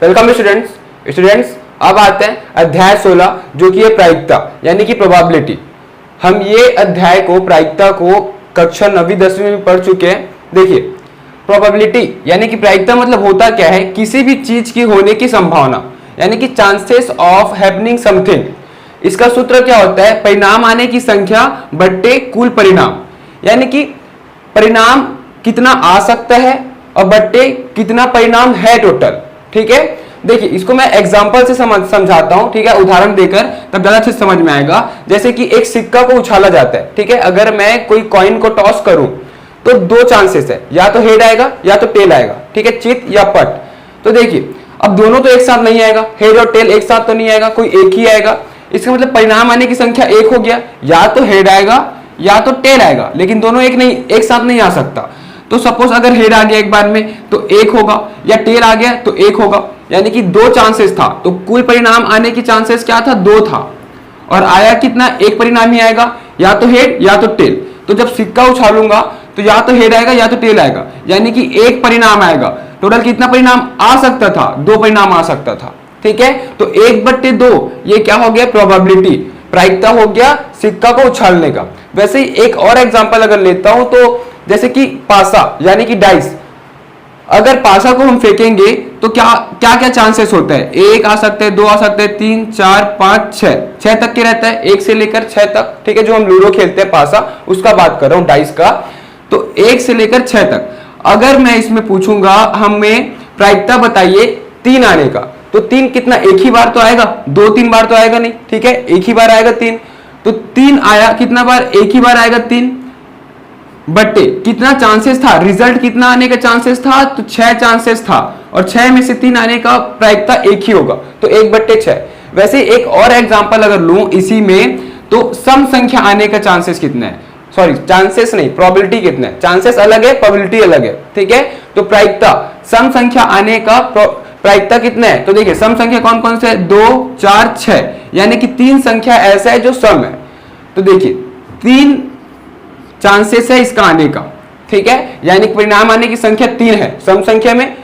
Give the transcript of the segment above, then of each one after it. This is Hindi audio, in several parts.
Welcome students. स्टूडेंट्स अब आते हैं अध्याय 16 जो कि है प्रायिकता यानी कि प्रोबेबिलिटी। हम ये अध्याय को प्रायिकता को कक्षा 9वीं 10वीं में पढ़ चुके हैं। देखिए प्रोबेबिलिटी यानी कि प्रायिकता मतलब होता क्या है, किसी भी चीज की होने की संभावना यानी कि चांसेस ऑफ हैपनिंग समथिंग। इसका सूत्र क्या होता है, परिणाम आने की संख्या बट्टे कुल परिणाम, यानी कि परिणाम कितना आ सकता है और बट्टे कितना परिणाम है टोटल। ठीक है, देखिए इसको मैं एग्जांपल से समझाता हूं। ठीक है, उदाहरण देकर तब ज्यादा अच्छे समझ में आएगा। जैसे कि एक सिक्का को उछाला जाता है। ठीक है, अगर मैं कोई कॉइन को टॉस करूं तो दो चांसेस है, या तो हेड आएगा या तो टेल आएगा। ठीक है, चित या पट। तो देखिए अब दोनों तो एक साथ नहीं आएगा, हेड और टेल एक साथ तो नहीं आएगा, कोई एक ही आएगा। इसका मतलब परिणाम आने की संख्या एक हो गया, या तो हेड आएगा या तो टेल आएगा, लेकिन दोनों एक साथ नहीं आ सकता। तो सपोज अगर हेड आ गया एक बार में तो एक होगा, या टेल आ गया तो एक होगा, यानी कि दो चांसेस था। तो कुल परिणाम आने की चांसेस क्या था, दो था, और आया कितना, एक परिणाम ही आएगा, या तो हेड या तो टेल। तो जब सिक्का उछालूंगा तो या तो हेड आएगा या तो टेल आएगा, यानी कि एक परिणाम आएगा। टोटल कितना परिणाम आ सकता था, दो परिणाम आ सकता था। ठीक है, तो 1/2 ये क्या हो गया, प्रोबेबिलिटी, प्रायिकता हो गया सिक्का को उछालने का। वैसे ही एक और एग्जांपल अगर लेता हूं तो जैसे कि पासा यानी कि डाइस, अगर पासा को हम फेंकेंगे तो क्या क्या क्या चांसेस होता है, एक आ सकते हैं, दो आ सकते हैं, 3 4 5 6 तक के रहता है, 1 से लेकर 6 तक। ठीक है, जो हम लूडो खेलते हैं पासा उसका बात कर रहा हूं, डाइस का। तो 1 से लेकर 6 तक अगर मैं इसमें पूछूंगा हमें प्रायिकता बताइए 3 आने का, तो 3 कितना, एक ही बार तो आएगा, 2-3 बार तो आएगा नहीं। ठीक है, एक ही बार आएगा 3, तो 3 आया, कितना बार, एक ही बार आएगा 3, बट्टे कितना चांसेस था, रिजल्ट कितना आने का चांसेस था, तो 6 चांसेस था, और 6 में से 3 आने का प्रायिकता एक ही होगा, तो 1/6। वैसे एक और एग्जांपल अगर लूं इसी में, तो सम संख्या आने का चांसेस कितना है, सॉरी चांसेस नहीं, प्रोबेबिलिटी कितना है, चांसेस अलग है प्रोबेबिलिटी अलग है। ठीक है, तो प्रायिकता सम संख्या आने का प्रायिकता कितना है, तो देखिए सम संख्या कौन कौन से है, 2 4 6, यानी कि 3 संख्या ऐसा है जो सम है। तो देखिए 3 चांसेस है इसका आने का। ठीक है, यानी परिणाम आने की संख्या 3 है सम संख्या में,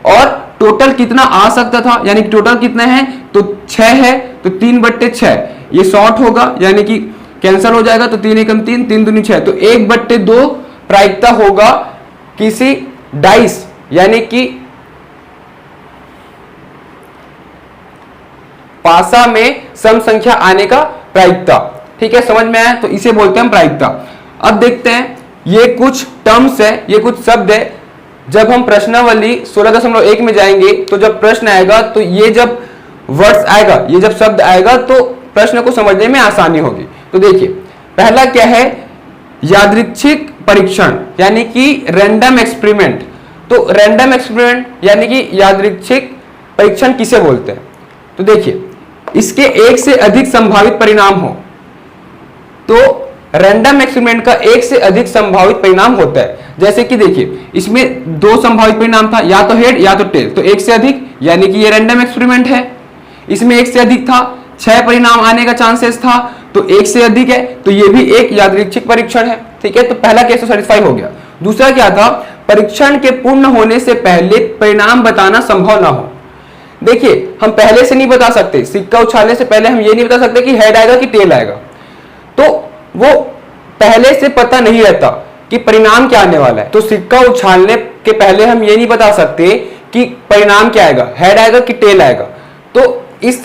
और टोटल कितना आ सकता था, यानी कि टोटल कितना है, तो 6 है, तो 3/6 ये शॉर्ट होगा, यानी कि कैंसिल हो जाएगा, तो 3 एकम 3, 3 दूनी 6, तो 1/2 प्रायिकता होगा किसी डाइस यानी कि पासा में सम संख्या आने का प्रायिकता। ठीक है, समझ में आया, तो इसे बोलते हैं प्रायिकता। अब देखते हैं, ये कुछ टर्म्स है, ये कुछ शब्द है। जब हम प्रश्नावली 16.1 में जाएंगे तो जब प्रश्न आएगा तो ये जब वर्ड्स आएगा, ये जब शब्द आएगा तो प्रश्न को समझने में आसानी होगी। तो देखिए पहला क्या है, यादृच्छिक परीक्षण यानी कि रैंडम एक्सपेरिमेंट। तो रैंडम एक्सपेरिमेंट यानी कि यादृच्छिक परीक्षण किसे बोलते हैं, तो देखिए इसके एक से अधिक संभावित परिणाम हो तो रैंडम एक्सपेरिमेंट का एक से अधिक संभावित परिणाम होता है। जैसे कि देखिए इसमें 2 संभावित परिणाम था, या तो हेड या तो टेल, तो एक से अधिक यानी कि ये रैंडम एक्सपेरिमेंट है। इसमें एक से अधिक था, 6 परिणाम आने का चांसेस था, तो एक से अधिक है, तो ये भी एक यादृच्छिक परीक्षण है। ठीक है, तो पहला केस तो सेटिस्फाई हो गया। दूसरा क्या था, परीक्षण के पूर्ण होने से पहले परिणाम बताना संभव ना हो। देखिए हम पहले से नहीं बता सकते, सिक्का उछालने से पहले हम ये नहीं बता सकते कि हेड आएगा कि टेल आएगा, तो वो पहले से पता नहीं रहता कि परिणाम क्या आने वाला है। तो सिक्का उछालने के पहले हम ये नहीं बता सकते कि परिणाम क्या आएगा, हेड आएगा कि टेल आएगा, तो इस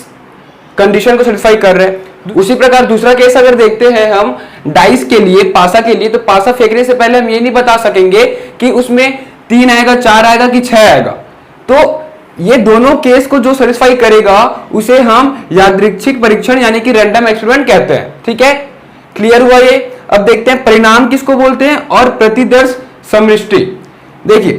कंडीशन को सेटिस्फाई कर रहे हैं। उसी प्रकार दूसरा केस अगर देखते हैं हम डाइस के लिए, पासा के लिए, तो पासा फेंकने से पहले हम ये नहीं बता सकेंगे कि उसमें 3 आएगा, 4 आएगा कि 6 आएगा। तो ये दोनों केस को जो सेटिस्फाई करेगा उसे हम यादृच्छिक परीक्षण यानी कि रैंडम एक्सपेरिमेंट कहते हैं। ठीक है, क्लियर हुआ ये। अब देखते हैं परिणाम किसको बोलते हैं और प्रतिदर्श समष्टि। देखिए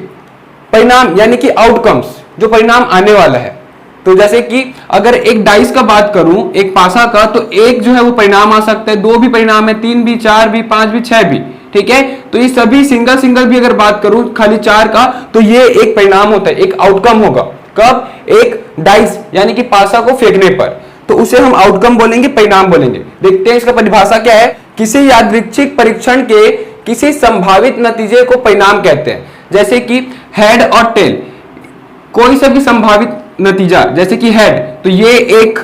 परिणाम यानी कि आउटकम्स, जो परिणाम आने वाला है। तो जैसे कि अगर एक डाइस का बात करूं, एक पासा का, तो एक जो है वो परिणाम आ सकता है, 2 भी परिणाम है, 3 भी, 4 भी, 5 भी, 6 भी। ठीक है, तो ये सभी सिंगल भी अगर बात करूं खाली 4 का, तो ये एक परिणाम होता है, एक आउटकम होगा। कब, एक डाइस यानी कि पासा को फेंकने पर, तो उसे हम आउटकम बोलेंगे, परिणाम बोलेंगे। देखते हैं इसका परिभाषा क्या है। किसी यादृच्छिक परीक्षण के किसी संभावित नतीजे को परिणाम कहते हैं। जैसे कि हेड और टेल, कोई सा भी संभावित नतीजा, जैसे कि हेड, तो ये एक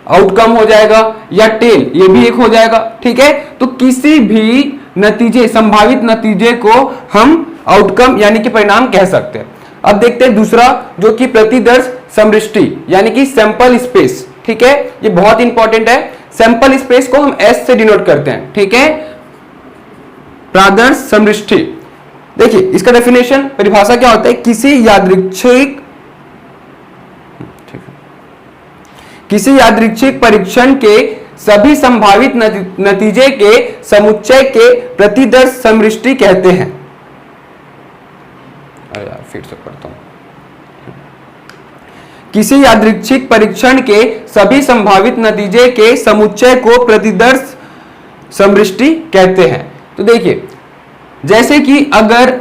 आउटकम हो जाएगा, या टेल ये भी एक हो जाएगा, ठीक है। तो किसी भी नतीजे, संभावित नतीजे को हम आउटकम यानी कि परिणाम कह सकते हैं। अब देखते हैं दूसरा, जो कि प्रतिदर्श समष्टि यानी कि सैंपल स्पेस, ठीक है, ये बहुत इंपॉर्टेंट है। सैंपल स्पेस को हम एस से डिनोट करते हैं, ठीक है, प्रादर्श समष्टि। देखिए इसका डेफिनेशन, परिभाषा क्या होता है, किसी यादृच्छिक परीक्षण के सभी संभावित नतीजे के समुच्चय के प्रतिदर्श समष्टि कहते हैं। अरे यार फिर से पढ़ता हूं। किसी यादृच्छिक परीक्षण के सभी संभावित नतीजे के समुच्चय को प्रतिदर्श समष्टि कहते हैं। तो देखिए जैसे कि अगर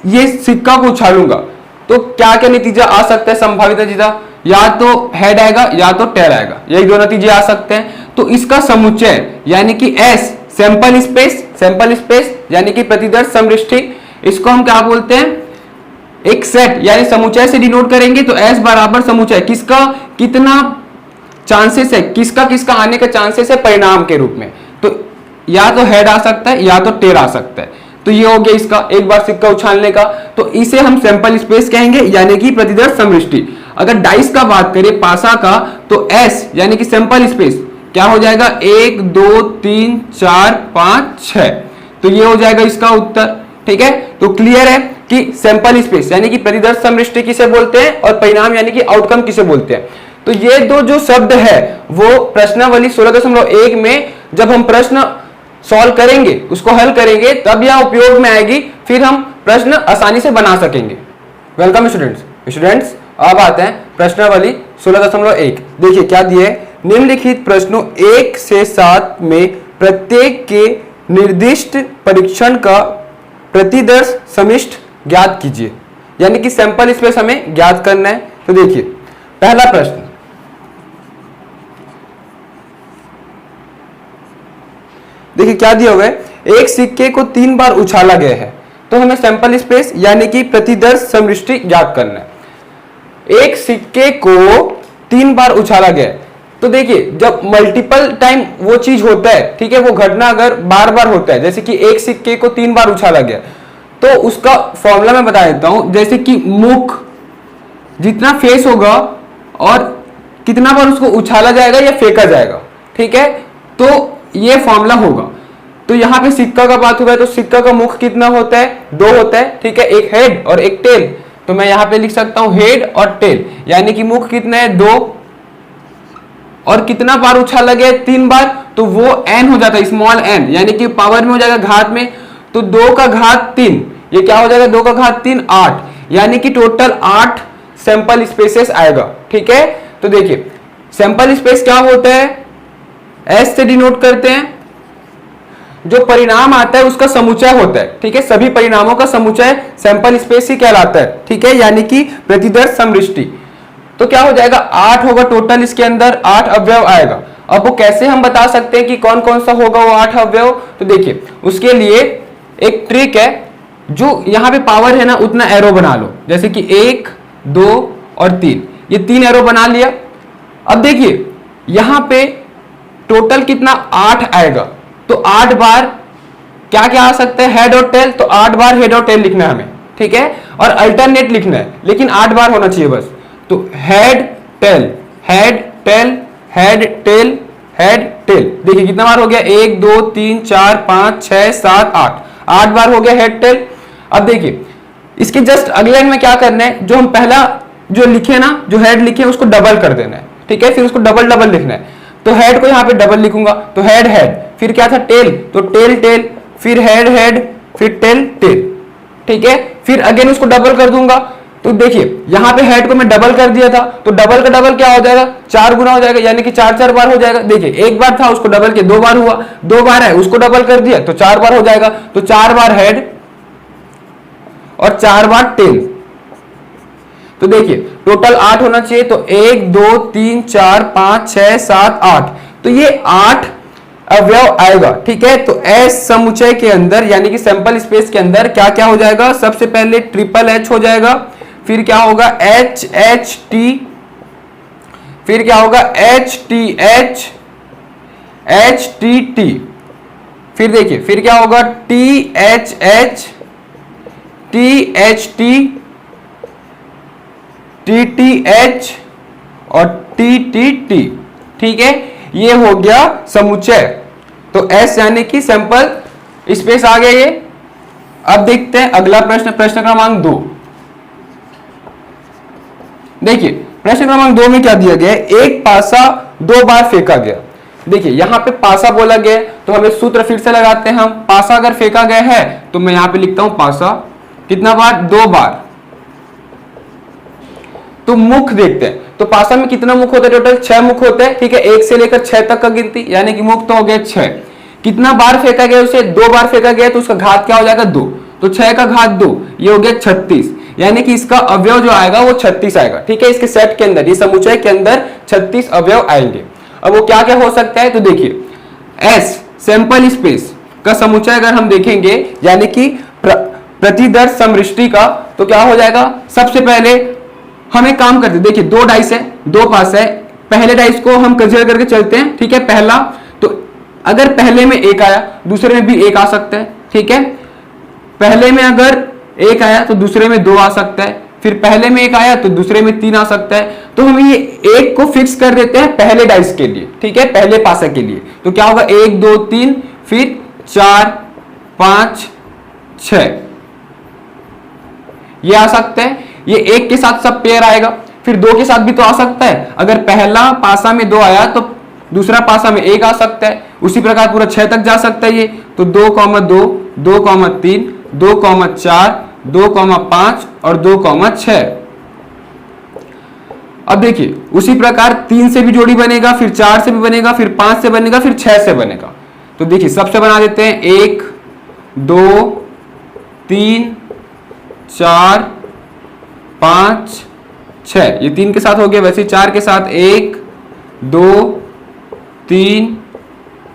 ये सिक्का को उछालूंगा तो क्या क्या नतीजा आ सकता है, संभावित नतीजा, या तो हेड आएगा या तो टेल आएगा, यही दो नतीजे आ सकते हैं। तो इसका समुच्चय यानी कि एस, सैंपल स्पेस यानी कि प्रतिदर्श समष्टि, इसको हम क्या बोलते हैं, एक सेट यानी समुच्चय से डिनोट करेंगे। तो एस बराबर समुच्चय, किसका कितना चांसेस है, किसका आने का चांसेस है परिणाम के रूप में। तो या तो हेड आ सकता है या तो टेल आ सकता है। तो ये हो गया इसका एक बार सिक्का उछालने का, तो इसे हम सैंपल स्पेस कहेंगे यानी कि प्रतिदर्श समष्टि। अगर डाइस का बात करें, पासा का, तो एस यानी कि सैंपल स्पेस क्या हो जाएगा, 1 2 3 4 5 6, तो ये हो जाएगा इसका उत्तर, ठीक है। तो क्लियर है कि सैंपल स्पेस यानी कि प्रतिदर्श समष्टि किसे बोलते हैं और परिणाम यानी कि आउटकम किसे बोलते हैं। तो ये दो जो शब्द है वो प्रश्नावली 16.1 में जब हम प्रश्न सॉल्व करेंगे, उसको हल करेंगे, तब यह उपयोग में आएगी, फिर हम प्रश्न आसानी से बना सकेंगे। वेलकम स्टूडेंट्स, अब आते हैं प्रश्नावली 16.1। देखिए क्या दिए, निम्नलिखित प्रश्नों 1 से 7 में प्रत्येक के निर्दिष्ट परीक्षण का प्रतिदर्श समष्टि ज्ञात कीजिए, यानी कि सैंपल स्पेस हमें ज्ञात करना है। तो देखिए पहला प्रश्न, देखिए क्या दिया हुआ है, एक सिक्के को 3 बार उछाला गया है, तो हमें सैंपल स्पेस यानी कि प्रतिदर्श समष्टि ज्ञात करना है। एक सिक्के को 3 बार उछाला गया है, तो देखिए जब मल्टीपल टाइम वो चीज होता है, ठीक है, वो घटना अगर बार बार होता है, जैसे कि एक सिक्के को 3 बार उछाला गया, तो उसका फॉर्मूला मैं बता देता हूं। जैसे कि मुख जितना फेस होगा और कितना बार उसको उछाला जाएगा या फेंका जाएगा, ठीक है, तो ये फॉर्मूला होगा। तो यहाँ पे सिक्का का बात हुआ है, तो सिक्का का मुख कितना होता है, 2 होता है, ठीक है, एक हेड और एक टेल। तो मैं यहाँ पे लिख सकता हूं हेड और टेल, यानी कि मुख कितना है, 2, और कितना बार उछाला गया, 3 बार, तो वो एन हो जाता है, स्मॉल एन, यानी कि पावर में हो जाएगा घात में, तो 2 का घात 3, ये क्या हो जाएगा, 2 का घात 3 8, यानी कि टोटल 8 सैंपल स्पेसेस आएगा, ठीक है। तो देखिए सैंपल स्पेस क्या होता है, एस से डिनोट करते हैं, जो परिणाम आता है उसका समुच्चय होता है, ठीक है, सभी परिणामों का समुच्चय सैंपल स्पेस ही कहलाता है, ठीक है, यानी कि प्रतिदर्श समष्टि। तो क्या हो जाएगा, 8 होगा टोटल, इसके अंदर 8 अवयव आएगा। अब वो कैसे हम बता सकते हैं कि कौन कौन सा होगा वो 8 अवयव, तो देखिए उसके लिए एक ट्रिक है, जो यहाँ पे पावर है ना उतना एरो बना लो, जैसे कि 1 2 और 3, ये 3 एरो बना लिया। अब देखिए यहाँ पे टोटल कितना 8 आएगा, तो 8 बार क्या क्या आ सकता है, हेड और टेल, तो 8 बार हेड और टेल लिखना है हमें, ठीक है, और अल्टरनेट लिखना है, लेकिन 8 बार होना चाहिए बस। तो head tail head tail head tail head tail, देखिए कितना बार हो गया, 1 2 3 4 5 6 7 8 बार हो गया हेड टेल। अब देखिए इसके जस्ट अगले लाइन में क्या करना है, जो हम पहला जो लिखे ना, जो हेड लिखे उसको डबल कर देना है, ठीक है, फिर उसको डबल डबल लिखना है। तो हेड को यहाँ पे डबल लिखूंगा, तो हेड हेड, फिर क्या था टेल, तो टेल टेल, फिर हेड हेड, फिर टेल टेल, ठीक है, फिर अगेन उसको डबल कर दूंगा। तो देखिए यहाँ पे हेड को मैं डबल कर दिया था, तो डबल का डबल क्या हो जाएगा, 4 गुना हो जाएगा, यानी कि 4 बार हो जाएगा। देखिए एक बार था उसको डबल के 2 बार हुआ, 2 बार है उसको डबल कर दिया तो 4 बार हो जाएगा। तो 4 बार हेड और 4 बार टेल, तो देखिए टोटल 8 होना चाहिए, तो 1 2 3 4 5 6 7 8, तो ये 8 अवयव आएगा, ठीक है। तो एस समुच्चय के अंदर यानी कि सैंपल स्पेस के अंदर क्या क्या हो जाएगा, सबसे पहले ट्रिपल एच हो जाएगा, फिर क्या होगा एच एच टी, फिर क्या होगा H T H H T T, फिर देखिए फिर क्या होगा T H H T H T T T H और टी टी टी। ठीक है, ये हो गया समुच्चय। तो एस यानी कि सैंपल स्पेस आ गया ये। अब देखते हैं अगला प्रश्न, प्रश्न क्रमांक 2। देखिए प्रश्न क्रमांक 2 में क्या दिया गया है, एक पासा 2 बार फेंका गया। देखिए यहां पे पासा बोला गया तो हमें सूत्र फिर से लगाते हैं हम। पासा अगर फेंका गया है तो मैं यहां पे लिखता हूं पासा कितना बार, 2 बार। तो मुख देखते हैं, तो पासा में कितना मुख होता है, टोटल 6 मुख होते हैं। ठीक है, 1 से लेकर 6 तक का गिनती, यानी कि मुख तो हो गया 6। कितना बार फेंका गया उसे, 2 बार फेंका गया तो उसका घात क्या हो जाएगा 2, तो 6 का घात 2 ये हो गया 36, यानी कि इसका अवयव जो आएगा वो 36 आएगा। ठीक है, इसके सेट के अंदर, ये समुच्चय के अंदर 36 अवयव आएंगे। अब वो क्या क्या हो सकता है, तो देखिए एस सैंपल स्पेस का समुच्चय अगर हम देखेंगे यानी कि प्रतिदर्श समृष्टि का, तो क्या हो जाएगा, सबसे पहले हम एक काम करते हैं। देखिए 2 डाइस है, 2 पास है, पहले डाइस को हम कंसीडर करके चलते हैं। ठीक है, पहला तो अगर पहले में 1 आया दूसरे में भी 1 आ सकता है। ठीक है, पहले में अगर 1 आया तो दूसरे में 2 आ सकता है, फिर पहले में 1 आया तो दूसरे में 3 आ सकता है। तो हम ये 1 को फिक्स कर देते हैं पहले डाइस के लिए। ठीक है, पहले पासा के लिए तो क्या होगा 1 2 3 फिर 4 5 6 ये आ सकते हैं। ये 1 के साथ सब पेयर आएगा, फिर 2 के साथ भी तो आ सकता है। अगर पहला पासा में 2 आया तो दूसरा पासा में 1 आ सकता है। उसी प्रकार पूरा 6 तक जा सकता है ये, तो 2, 2, 2, 3, 2, 4, 2, 5 और 2, 6। अब देखिए उसी प्रकार 3 से भी जोड़ी बनेगा, फिर 4 से भी बनेगा, फिर 5 से बनेगा, फिर 6 से बनेगा। तो देखिए सबसे बना देते हैं 1 2 3 4 5 6, ये 3 के साथ हो गया। वैसे 4 के साथ 1 2 3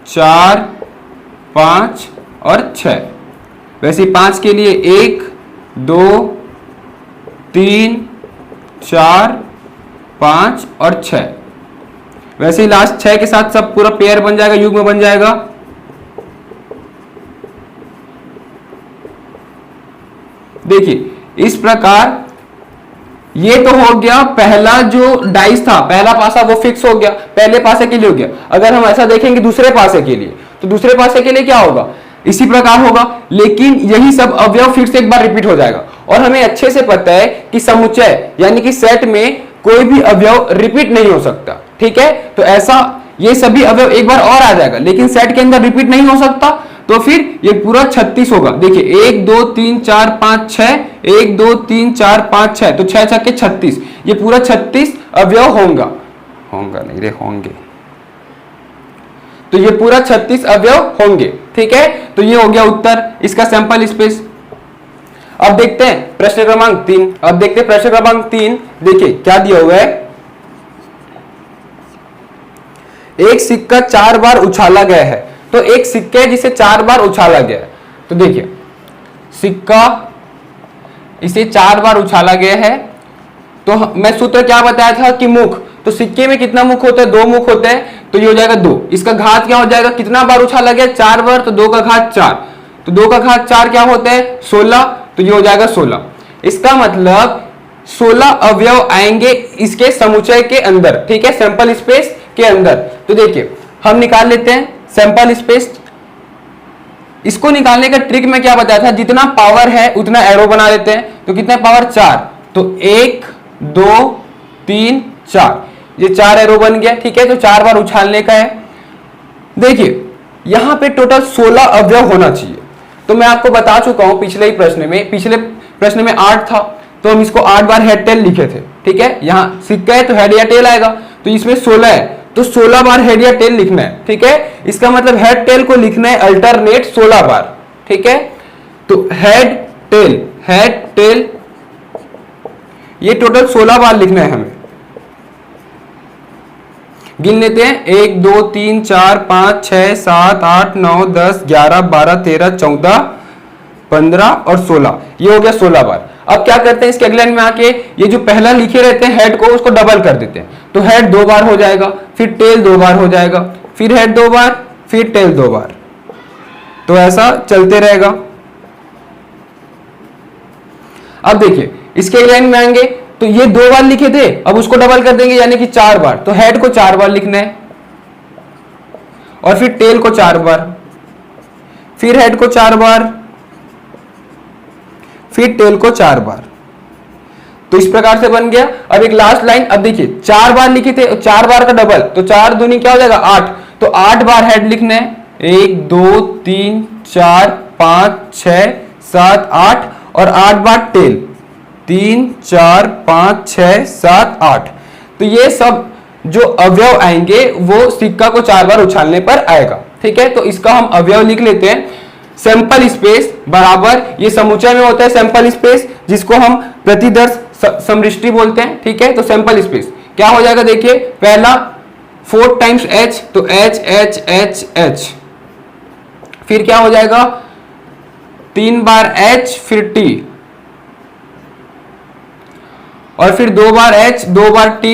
4 5 और 6। वैसे 5 के लिए 1 2 3 4 5 और 6। वैसे ही लास्ट 6 के साथ सब पूरा पेयर बन जाएगा, युग्म बन जाएगा। देखिए इस प्रकार ये तो हो गया पहला जो डाइस था, पहला पासा वो फिक्स हो गया, पहले पासे के लिए हो गया। अगर हम ऐसा देखेंगे दूसरे पासे के लिए, तो दूसरे पासे के लिए क्या होगा, इसी प्रकार होगा, लेकिन यही सब अवयव फिर से एक बार रिपीट हो जाएगा। और हमें अच्छे से पता है कि समुच्चय यानी कि सेट में कोई भी अवयव रिपीट नहीं हो सकता। ठीक है, तो ऐसा ये सभी अवयव एक बार और आ जाएगा, लेकिन सेट के अंदर रिपीट नहीं हो सकता, तो फिर ये पूरा 36 होगा। देखिए 1 2 3 4 5 6, 1 2 3 4 5 6, तो 6 6 के 36, ये पूरा 36 अवयव होंगे। तो ये पूरा 36 अवयव होंगे। ठीक है, तो ये हो गया उत्तर इसका सैंपल स्पेस। अब देखते हैं प्रश्न क्रमांक 3। अब देखते हैं प्रश्न क्रमांक 3। देखिए क्या दिया हुआ है, एक सिक्का 4 बार उछाला गया है। तो एक सिक्का है जिसे 4 बार उछाला गया है। तो देखिए सिक्का इसे 4 बार उछाला गया है, तो मैं सूत्र क्या बताया था कि मुख, तो सिक्के में कितना मुख होता है, 2 मुख होते हैं, तो ये हो जाएगा 2। इसका घात क्या हो जाएगा, कितना बार उछाला गया 4 बार, तो 2 का घात 4, तो 2 का घात 4 क्या होता है 16, तो ये हो जाएगा 16। इसका मतलब 16 अवयव आएंगे इसके समुच्चय के अंदर। ठीक है, सैंपल स्पेस के अंदर। तो देखिए हम निकाल लेते हैं सैंपल स्पेस। इसको निकालने का ट्रिक में क्या बताया था, जितना पावर है उतना एरो बना लेते हैं। तो कितना पावर 4, तो 1 2 3 4, ये 4 एरो बन गया। ठीक है, तो 4 बार उछालने का है। देखिए यहां पे टोटल 16 अवयव होना चाहिए। तो मैं आपको बता चुका हूं पिछले ही प्रश्न में, पिछले प्रश्न में 8 था, तो हम इसको 8 बार हेड टेल लिखे थे। ठीक है, यहां सिक्का है तो हेड या टेल आएगा, तो इसमें 16 है तो 16 बार हेड या टेल लिखना है। ठीक है, इसका मतलब हेड टेल को लिखना है अल्टरनेट 16 बार। ठीक है, तो हेड टेल ये टोटल 16 बार लिखना है हमें। गिन लेते हैं 1 2 3 4 5 6 7 8 9 10 11 12 13 14 15 और 16, ये हो गया 16 बार। अब क्या करते हैं, इसके अगले लाइन में आके ये जो पहला लिखे रहते हैं हेड को, उसको डबल कर देते हैं। तो हेड 2 बार हो जाएगा, फिर टेल 2 बार हो जाएगा, फिर हेड 2 बार, फिर टेल 2 बार। तो ऐसा चलते रहेगा। अब देखिए इसके अगले लाइन में आएंगे तो ये 2 बार लिखे थे, अब उसको डबल कर देंगे यानी कि 4 बार। तो हेड को 4 बार लिखना है और फिर टेल को 4 बार, फिर हेड को 4 बार, फिर टेल को 4 बार। तो इस प्रकार से बन गया। अब एक लास्ट लाइन, अब देखिए 4 बार लिखे थे, 4 बार का डबल, तो 4 दूनी क्या हो जाएगा 8। तो 8 बार हेड लिखना है, 1 2 3 4 5 6 7 8 और 8 बार टेल, 3 4 5 6 7 8। तो ये सब जो अवयव आएंगे वो सिक्का को 4 बार उछालने पर आएगा। ठीक है, तो इसका हम अवयव लिख लेते हैं। सैंपल स्पेस बराबर, ये समुच्चय में होता है सैंपल स्पेस, जिसको हम प्रतिदर्श समष्टि बोलते हैं। ठीक है, तो सैंपल स्पेस क्या हो जाएगा, देखिए पहला 4 टाइम्स h, तो h h h h, फिर क्या हो जाएगा 3 बार h, फिर t, और फिर 2 बार h 2 बार t,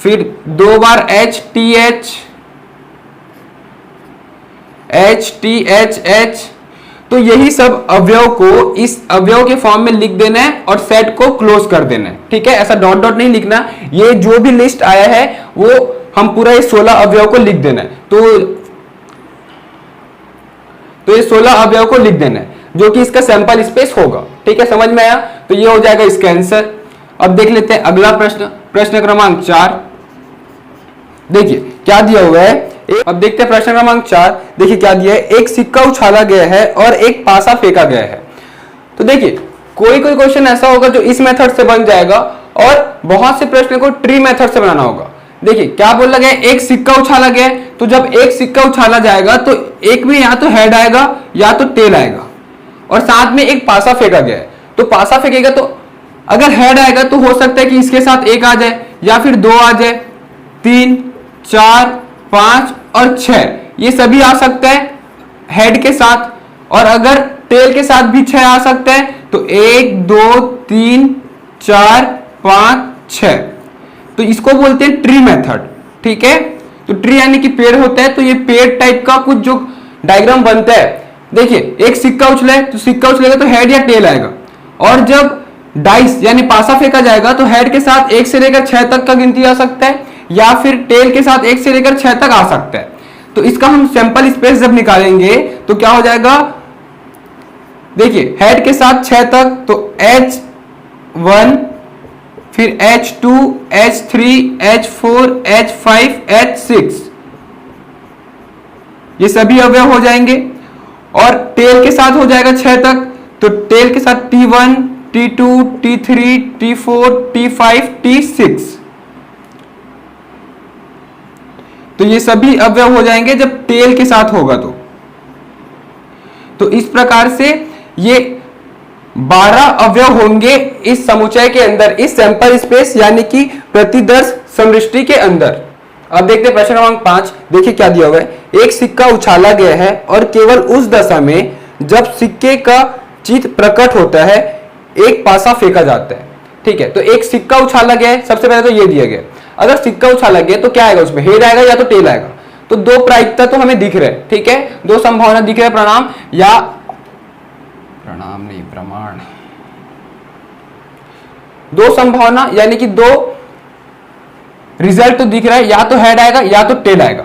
फिर 2 बार h t h, h t h h। तो यही सब अवयव को इस अवयव के फॉर्म में लिख देना है और सेट को क्लोज कर देना है। ठीक है, ऐसा डॉट डॉट नहीं लिखना, ये जो भी लिस्ट आया है वो हम पूरा ये 16 अवयव को लिख देना है। तो ये 16 अवयव को लिख देना है जो कि इसका सैंपल स्पेस होगा। ठीक है, समझ में आया? तो ये हो जाएगा इसका आंसर। अब देख लेते हैं अगला प्रश्न, प्रश्न क्रमांक 4। देखिए क्या दिया हुआ है, अब देखते हैं प्रश्न क्रमांक 4। देखिए क्या दिया है, एक सिक्का उछाला गया है और एक पासा फेंका गया है। तो देखिए कोई कोई क्वेश्चन ऐसा होगा जो इस मेथड से बन जाएगा और बहुत से प्रश्न को ट्री मेथड से बनाना होगा। देखिए क्या बोला गया, एक सिक्का उछाला गया है, तो जब एक सिक्का उछाला जाएगा तो एक में या तो हेड आएगा या तो टेल आएगा, और साथ में एक पासा फेंका गया है। तो पासा फेंकेगा तो अगर हेड आएगा तो हो सकता है कि इसके साथ 1 आ जाए या फिर 2 आ जाए, 3 4 5 और 6, ये सभी आ सकता है हेड के साथ, और अगर टेल के साथ भी 6 आ सकता है। तो 1 2 3 4 5 6, तो इसको बोलते हैं ट्री मेथड। ठीक है, तो ट्री यानी कि पेड़ होता है, तो ये पेड़ टाइप का कुछ जो डायग्राम बनता है। देखिए एक सिक्का उछले तो सिक्का उछलेगा तो हेड या टेल आएगा, और जब डाइस यानी पासा फेंका जाएगा तो हेड के साथ 1 से लेकर 6 तक का गिनती आ सकता है, या फिर टेल के साथ 1 से लेकर 6 तक आ सकता है। तो इसका हम सैंपल स्पेस जब निकालेंगे तो क्या हो जाएगा, देखिए हेड के साथ 6 तक, तो H1, फिर H2, H3, H4, H5, H6, ये सभी अवयव हो जाएंगे। और टेल के साथ हो जाएगा 6 तक, तो टेल के साथ T1, T2, T3, T4, T5, T6, तो ये सभी अवयव हो जाएंगे जब टेल के साथ होगा। तो इस प्रकार से ये 12 अवयव होंगे इस समुच्चय के अंदर, इस सैंपल स्पेस यानी कि प्रतिदर्श समष्टि के अंदर। अब देखते हैं प्रश्न क्रमांक 5। देखिए क्या दिया हुआ है, एक सिक्का उछाला गया है और केवल उस दशा में जब सिक्के का चित्र प्रकट होता है एक पासा फेंका जाता है। ठीक है, तो एक सिक्का उछाला गया है, सबसे पहले तो ये दिया गया, अगर सिक्का उछाला गया तो क्या आएगा, उसमें हेड आएगा या तो टेल आएगा। तो 2 प्रायिकता तो हमें दिख रहे हैं। ठीक है, 2 संभावना दिख रहे हैं, प्रणाम या प्रणाम नहीं प्रमाण, 2 संभावना यानी कि 2 रिजल्ट तो दिख रहा है, या तो हेड आएगा या तो टेल आएगा।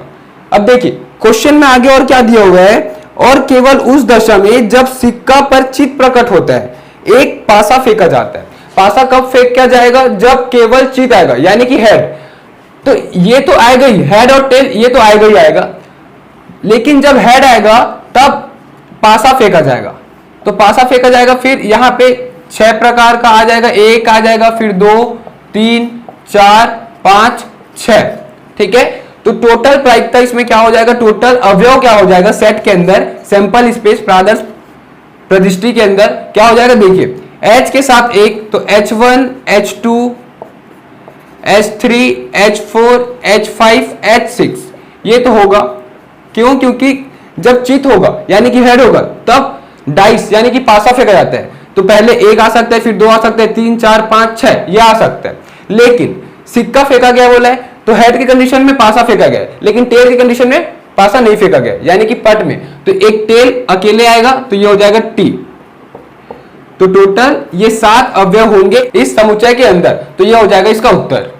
अब देखिए क्वेश्चन में आगे और क्या दिया हुआ है, और केवल उस दशा में जब सिक्का पर चित्त प्रकट होता है एक पासा फेंका जाता है। पासा कब फेंका जाएगा, जब केवल चित्त आएगा यानी कि हेड। तो ये तो आएगा ही, हेड और टेल ये तो आएगा ही आएगा, लेकिन जब हेड आएगा तब पासा फेंका जाएगा। तो पासा फेंका जाएगा, फिर यहाँ पे 6 प्रकार का आ जाएगा, 1 आ जाएगा, फिर 2 3 4 5 6। ठीक है, तो टोटल प्रायिकता इसमें क्या हो जाएगा, टोटल अवयव क्या हो जाएगा सेट के अंदर, सैंपल स्पेस प्रादर्श प्रदिष्टि के अंदर क्या हो जाएगा। देखिए H के साथ 1, तो H1, H2, H3, H4, H5, H6, ये तो होगा। क्यों, क्योंकि जब चित होगा यानी कि हेड होगा तब डाइस यानी कि पासा फेंका जाता है। तो पहले 1 आ सकता है, फिर 2 आ सकता है, 3 4 5 6 ये आ सकता है। लेकिन सिक्का फेंका गया बोला है तो हेड की कंडीशन में पासा फेंका गया है, लेकिन टेल की कंडीशन में पासा नहीं फेंका गया यानी कि पट में। तो एक टेल अकेले आएगा तो ये हो जाएगा टी। तो टोटल ये 7 अवयव होंगे इस समुच्चय के अंदर, तो ये हो जाएगा इसका उत्तर।